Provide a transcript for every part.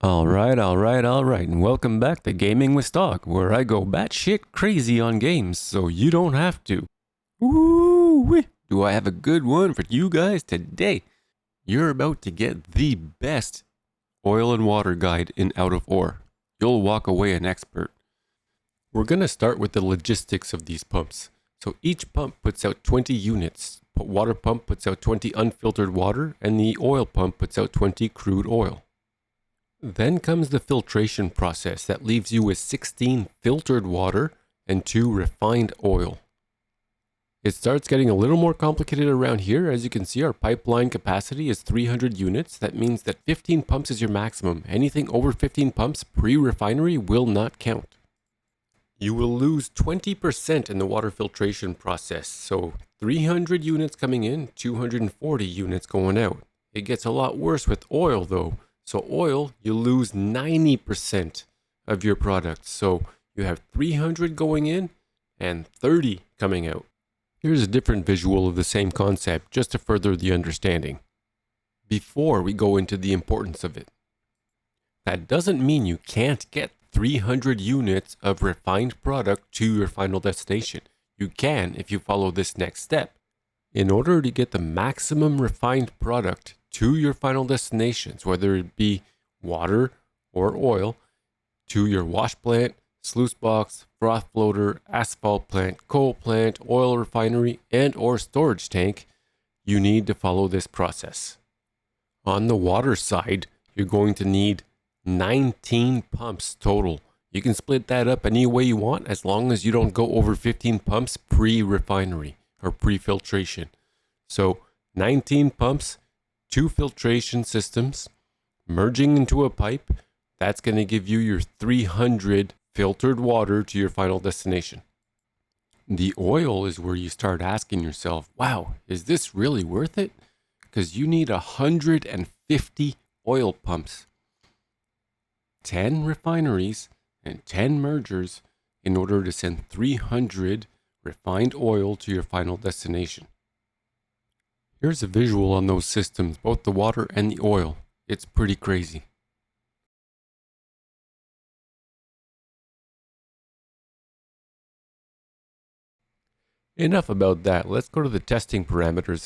Alright, and welcome back to Gaming with Stock, where I go batshit crazy on games so you don't have to. Woo-wee! Do I have a good one for you guys today? You're about to get the best oil and water guide in Out of Ore. You'll walk away an expert. We're gonna start with the logistics of these pumps. So each pump puts out 20 units. Water pump puts out 20 unfiltered water, and the oil pump puts out 20 crude oil. Then comes the filtration process that leaves you with 16 filtered water and 2 refined oil. It starts getting a little more complicated around here. As you can see, our pipeline capacity is 300 units. That means that 15 pumps is your maximum. Anything over 15 pumps pre-refinery will not count. You will lose 20% in the water filtration process. So 300 units coming in, 240 units going out. It gets a lot worse with oil though. So oil, you lose 90% of your product. So you have 300 going in and 30 coming out. Here's a different visual of the same concept, just to further the understanding. Before we go into the importance of it. That doesn't mean you can't get 300 units of refined product to your final destination. You can if you follow this next step. In order to get the maximum refined product to your final destinations, whether it be water or oil, to your wash plant, sluice box, froth floater, asphalt plant, coal plant, oil refinery, and or storage tank, you need to follow this process. On the water side, you're going to need 19 pumps total. You can split that up any way you want as long as you don't go over 15 pumps pre-refinery or pre-filtration. So 19 pumps, 2 filtration systems, merging into a pipe, that's going to give you your 300 filtered water to your final destination. The oil is where you start asking yourself, wow, is this really worth it? Because you need 150 oil pumps, 10 refineries, and 10 mergers in order to send 300 refined oil to your final destination. Here's a visual on those systems, both the water and the oil. It's pretty crazy. Enough about that. Let's go to the testing parameters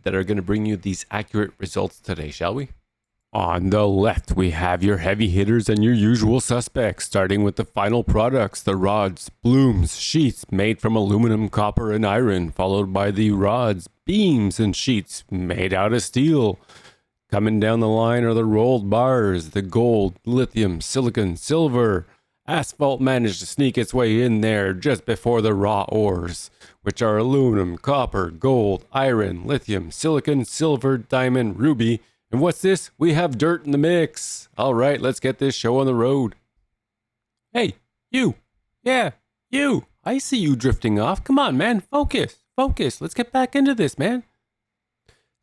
that are going to bring you these accurate results today, shall we? On the left, we have your heavy hitters and your usual suspects, starting with the final products, the rods, blooms, sheets made from aluminum, copper, and iron, followed by the rods, beams, and sheets made out of steel. Coming down the line are the rolled bars, the gold, lithium, silicon, silver. Asphalt managed to sneak its way in there just before the raw ores, which are aluminum, copper, gold, iron, lithium, silicon, silver, diamond, ruby. And what's this? We have dirt in the mix. All right, let's get this show on the road. Hey, you. Yeah, you. I see you drifting off. Come on, man. Focus. Let's get back into this, man.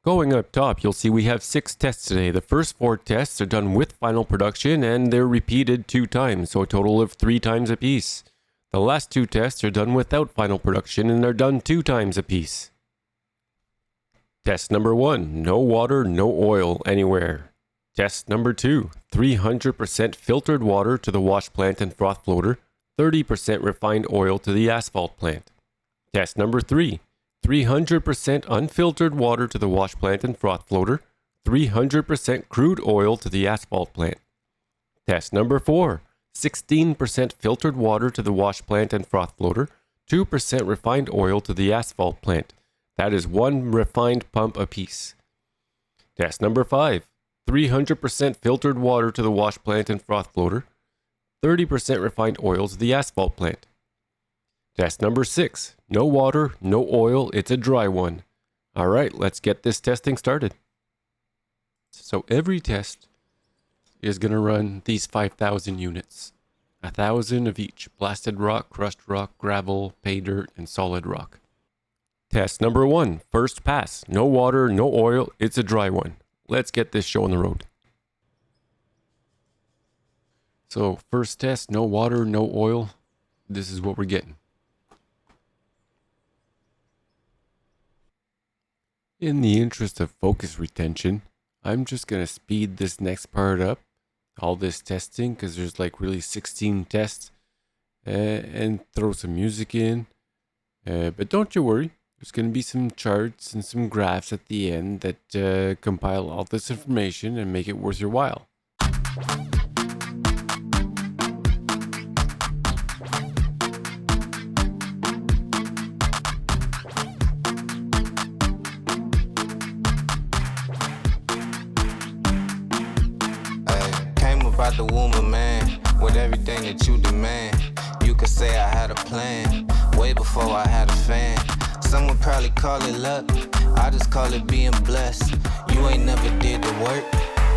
Going up top, you'll see we have 6 tests today. The first 4 tests are done with final production and they're repeated 2 times, so a total of 3 times apiece. The last 2 tests are done without final production and they're done 2 times apiece. Test number 1, no water, no oil anywhere. Test number 2, 300% filtered water to the wash plant and froth floater, 30% refined oil to the asphalt plant. Test number 3, 300% unfiltered water to the wash plant and froth floater, 300% crude oil to the asphalt plant. Test number 4, 16% filtered water to the wash plant and froth floater, 2% refined oil to the asphalt plant. That is 1 refined pump apiece. Test number 5, 300% filtered water to the wash plant and froth floater, 30% refined oil to the asphalt plant. Test number 6, no water, no oil, it's a dry one. All right, let's get this testing started. So every test is going to run these 5,000 units. 1,000 of each, blasted rock, crushed rock, gravel, pay dirt, and solid rock. Test number 1, first pass. No water, no oil, it's a dry one. Let's get this show on the road. So first test, no water, no oil. This is what we're getting. In the interest of focus retention, I'm just going to speed this next part up all this testing because there's like really 16 tests, and throw some music in. But don't you worry, there's going to be some charts and some graphs at the end that compile all this information and make it worth your while. Out the womb of man, with everything that you demand. You could say I had a plan, way before I had a fan. Some would probably call it luck, I just call it being blessed. You ain't never did the work,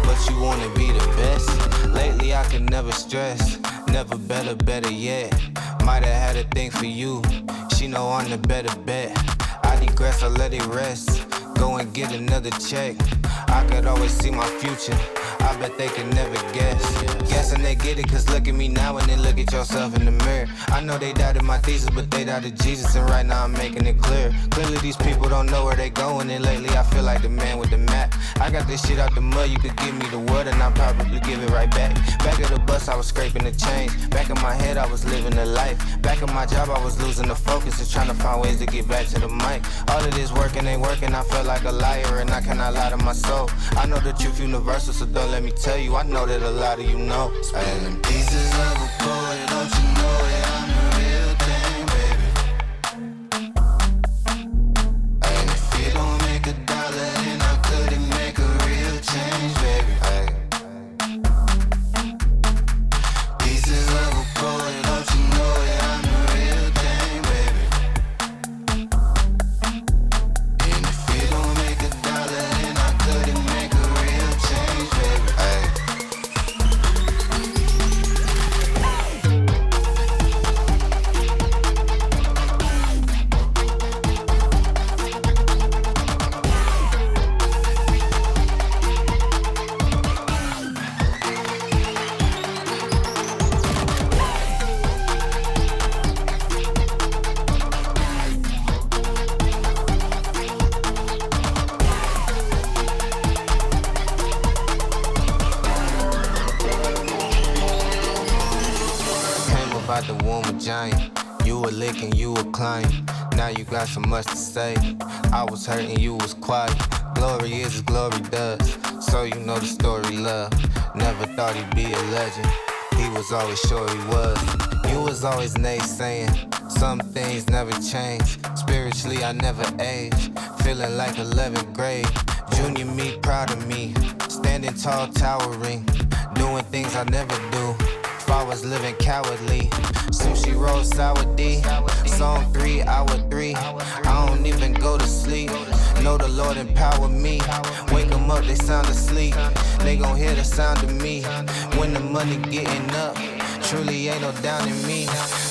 but you wanna be the best. Lately I could never stress, never better yet. Might have had a thing for you, she know I'm the better bet. I digress, I let it rest, go and get another check. I could always see my future, I bet they can never guess. Guessing they get it, cause look at me now and then look at yourself in the mirror. I know they doubted my thesis, but they doubted Jesus, and right now I'm making it clear. Clearly these people don't know where they going, and lately I feel like the man with the map. I got this shit out the mud, you could give me the word and I'll probably give it right back. Back at the bus I was scraping the change, back in my head I was living the life. Back in my job I was losing the focus and trying to find ways to get back to the mic. All of this working ain't working, I feel like a liar and I cannot lie to my soul. I know the truth universal, so don't let me tell you, I know that a lot of you know. Spilling pieces of a poet, don't you know that I'm the real thing, baby? And if you don't make $1, then I couldn't make a real change, baby. Pieces of a poet, don't you know that I'm the real thing, baby? And if you don't make $1, then I couldn't make a real change, baby. Out the womb a giant, you were licking, you were climbing. Now you got so much to say. I was hurting, you was quiet. Glory is as glory does, so you know the story, love. Never thought he'd be a legend, he was always sure he was. You was always naysaying, some things never change. Spiritually I never age, feeling like 11th grade. Junior me, proud of me, standing tall, towering, doing things I never do. If I was living cowardly, sushi roll sour D, song 3, hour 3. I don't even go to sleep, know the Lord empower me. Wake them up, they sound asleep, they gon' hear the sound of me. When the money getting up, truly ain't no down in me.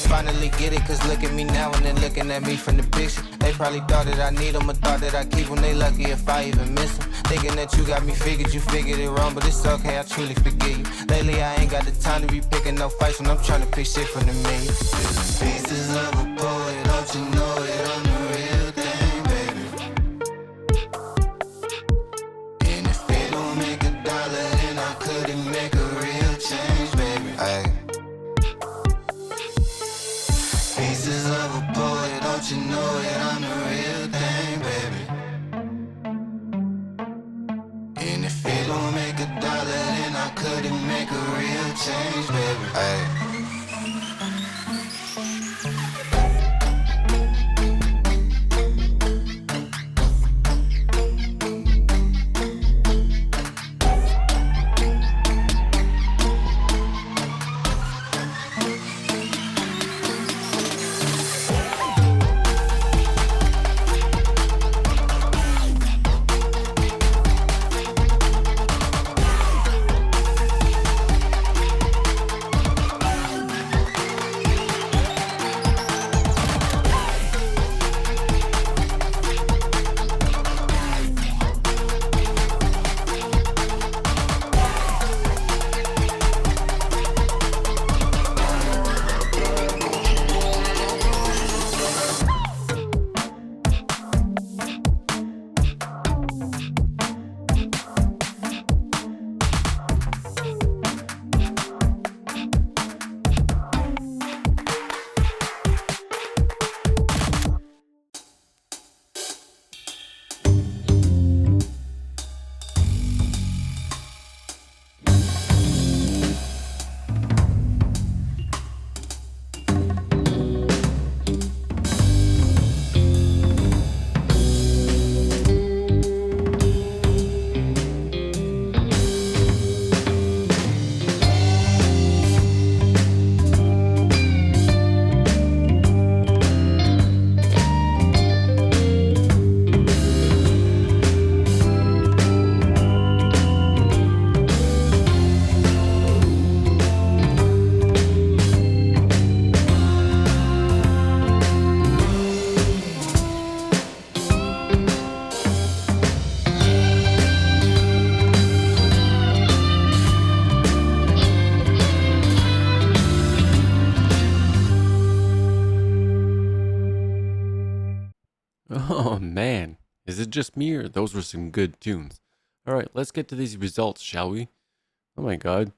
Finally get it, cause look at me now and then looking at me from the picture. They probably thought that I need them or thought that I keep them. They lucky if I even miss them. Thinking that you got me figured, you figured it wrong, but it's okay, I truly forgive you. Lately I ain't got the time to be picking no fights when I'm trying to pick shit from the millions. Pieces of a poet, don't you know that I'm the real thing, baby? And if it don't make $1, then I couldn't make a real change, baby. Ay. Pieces of a poet, don't you know that I'm the real thing, baby? And if it don't make $1, then I couldn't make a real change, baby. Ay. it just me or those were some good tunes? Alright, let's get to these results, shall we? Oh my god.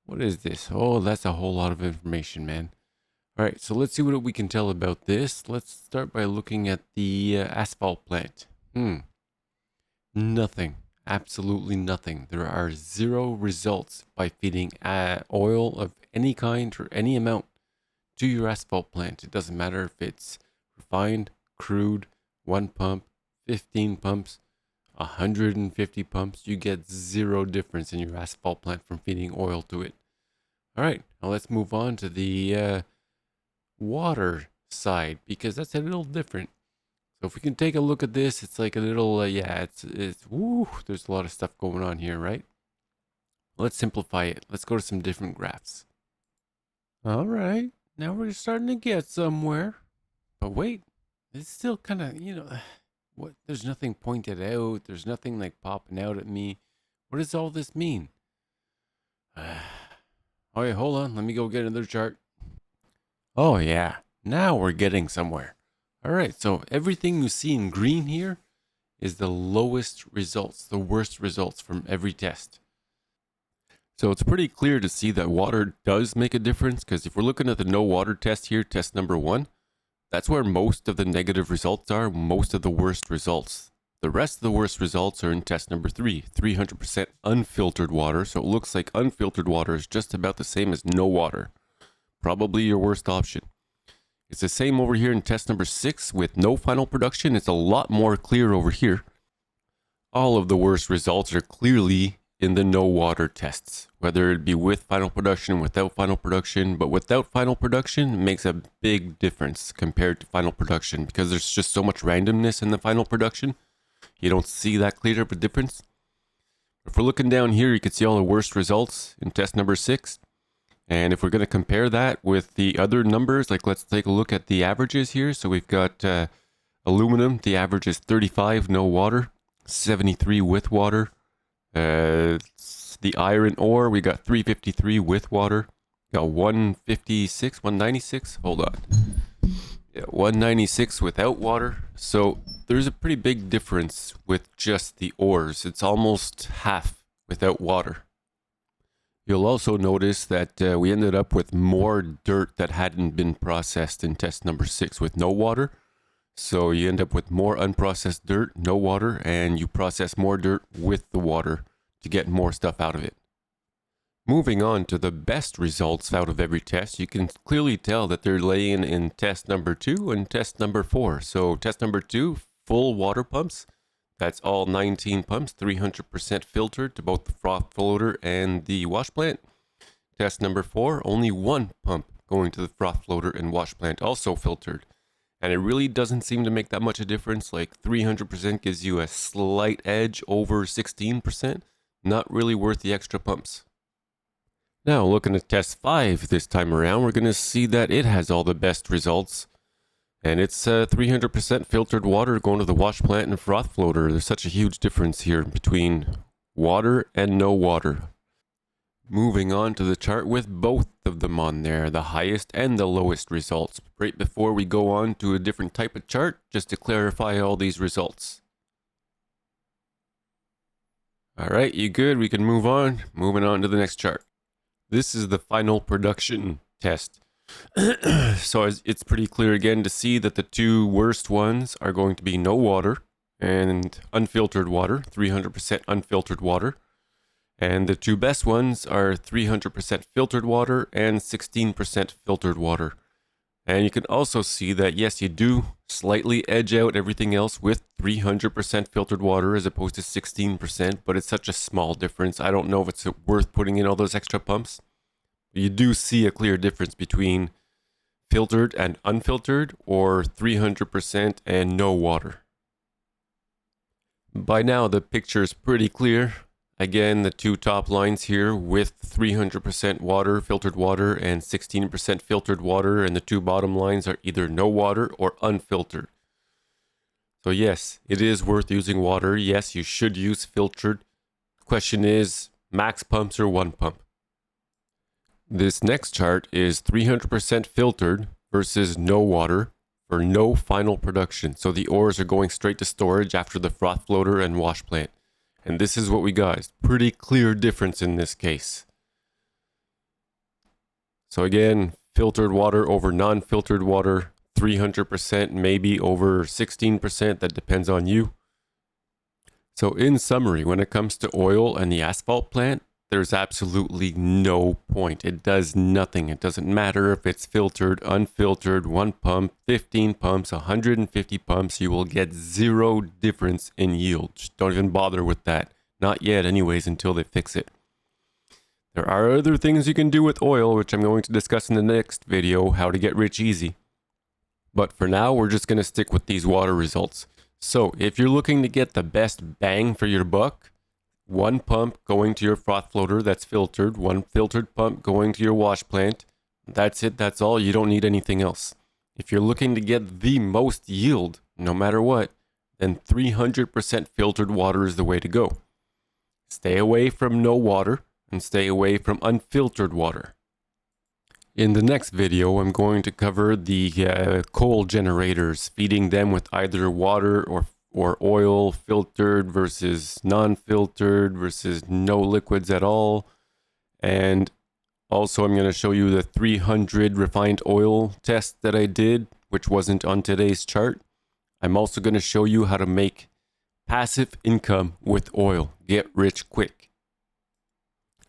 What is this? Oh, that's a whole lot of information, man. Alright, so let's see what we can tell about this. Let's start by looking at the asphalt plant. Nothing. Absolutely nothing. There are 0 results by feeding oil of any kind or any amount to your asphalt plant. It doesn't matter if it's refined, crude, 1 pump, 15 pumps, 150 pumps. You get 0 difference in your asphalt plant from feeding oil to it. All right, now let's move on to the water side because that's a little different. So if we can take a look at this, it's like a little, it's woo, there's a lot of stuff going on here, right? Let's simplify it. Let's go to some different graphs. All right, now we're starting to get somewhere. But wait, it's still kind of, what? There's nothing pointed out. There's nothing like popping out at me. What does all this mean? Oh yeah, hold on. Let me go get another chart. Oh yeah, now we're getting somewhere. All right, so everything you see in green here is the lowest results, the worst results from every test. So it's pretty clear to see that water does make a difference, because if we're looking at the no water test here, test number 1, that's where most of the negative results are, most of the worst results. The rest of the worst results are in test number 3, 300% unfiltered water. So it looks like unfiltered water is just about the same as no water. Probably your worst option. It's the same over here in test number 6 with no final production. It's a lot more clear over here. All of the worst results are clearly in the no water tests, whether it be with final production, without final production. But without final production makes a big difference compared to final production because there's just so much randomness in the final production. You don't see that clear of a difference. If we're looking down here, you can see all the worst results in test number 6. And if we're going to compare that with the other numbers, like let's take a look at the averages here. So we've got aluminum, the average is 35, no water, 73 with water. The iron ore, we got 353 with water. Got 156, 196, hold on. Yeah, 196 without water. So there's a pretty big difference with just the ores. It's almost half without water. You'll also notice that we ended up with more dirt that hadn't been processed in test number 6 with no water. So you end up with more unprocessed dirt, no water, and you process more dirt with the water to get more stuff out of it. Moving on to the best results out of every test, you can clearly tell that they're laying in test number 2 and test number 4. So test number 2, full water pumps. That's all 19 pumps, 300% filtered to both the froth floater and the wash plant. Test number 4, only 1 pump going to the froth floater and wash plant, also filtered. And it really doesn't seem to make that much a difference. Like 300% gives you a slight edge over 16%. Not really worth the extra pumps. Now looking at test 5 this time around, we're going to see that it has all the best results. And it's 300% filtered water going to the wash plant and froth floater. There's such a huge difference here between water and no water. Moving on to the chart with both of them on there, the highest and the lowest results. Right before we go on to a different type of chart, just to clarify all these results. All right, you good? We can move on. Moving on to the next chart. This is the final production test. So it's pretty clear again to see that the 2 worst ones are going to be no water and unfiltered water, 300% unfiltered water. And the 2 best ones are 300% filtered water and 16% filtered water. And you can also see that, yes, you do slightly edge out everything else with 300% filtered water as opposed to 16%, but it's such a small difference. I don't know if it's worth putting in all those extra pumps. You do see a clear difference between filtered and unfiltered or 300% and no water. By now, the picture is pretty clear. Again, the 2 top lines here with 300% water, filtered water, and 16% filtered water, and the 2 bottom lines are either no water or unfiltered. So yes, it is worth using water. Yes, you should use filtered. The question is, max pumps or 1 pump? This next chart is 300% filtered versus no water for no final production. So the ores are going straight to storage after the froth floater and wash plant. And this is what we got. It's pretty clear difference in this case. So again, filtered water over non-filtered water, 300%, maybe over 16%, that depends on you. So in summary, when it comes to oil and the asphalt plant, there's absolutely no point. It does nothing. It doesn't matter if it's filtered, unfiltered, 1 pump, 15 pumps, 150 pumps, you will get zero difference in yield. Just don't even bother with that. Not yet anyways, until they fix it. There are other things you can do with oil, which I'm going to discuss in the next video, how to get rich easy. But for now, we're just going to stick with these water results. So if you're looking to get the best bang for your buck, 1 pump going to your froth floater that's filtered, 1 filtered pump going to your wash plant. That's it, that's all. You don't need anything else. If you're looking to get the most yield, no matter what, then 300% filtered water is the way to go. Stay away from no water and stay away from unfiltered water. In the next video, I'm going to cover the coal generators, feeding them with either water or oil, filtered versus non-filtered versus no liquids at all. And also I'm going to show you the 300 refined oil test that I did, which wasn't on today's chart. I'm also going to show you how to make passive income with oil. Get rich quick.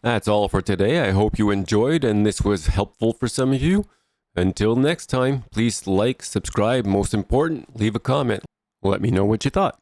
That's all for today. I hope you enjoyed and this was helpful for some of you. Until next time, please like, subscribe, most important, leave a comment. Let me know what you thought.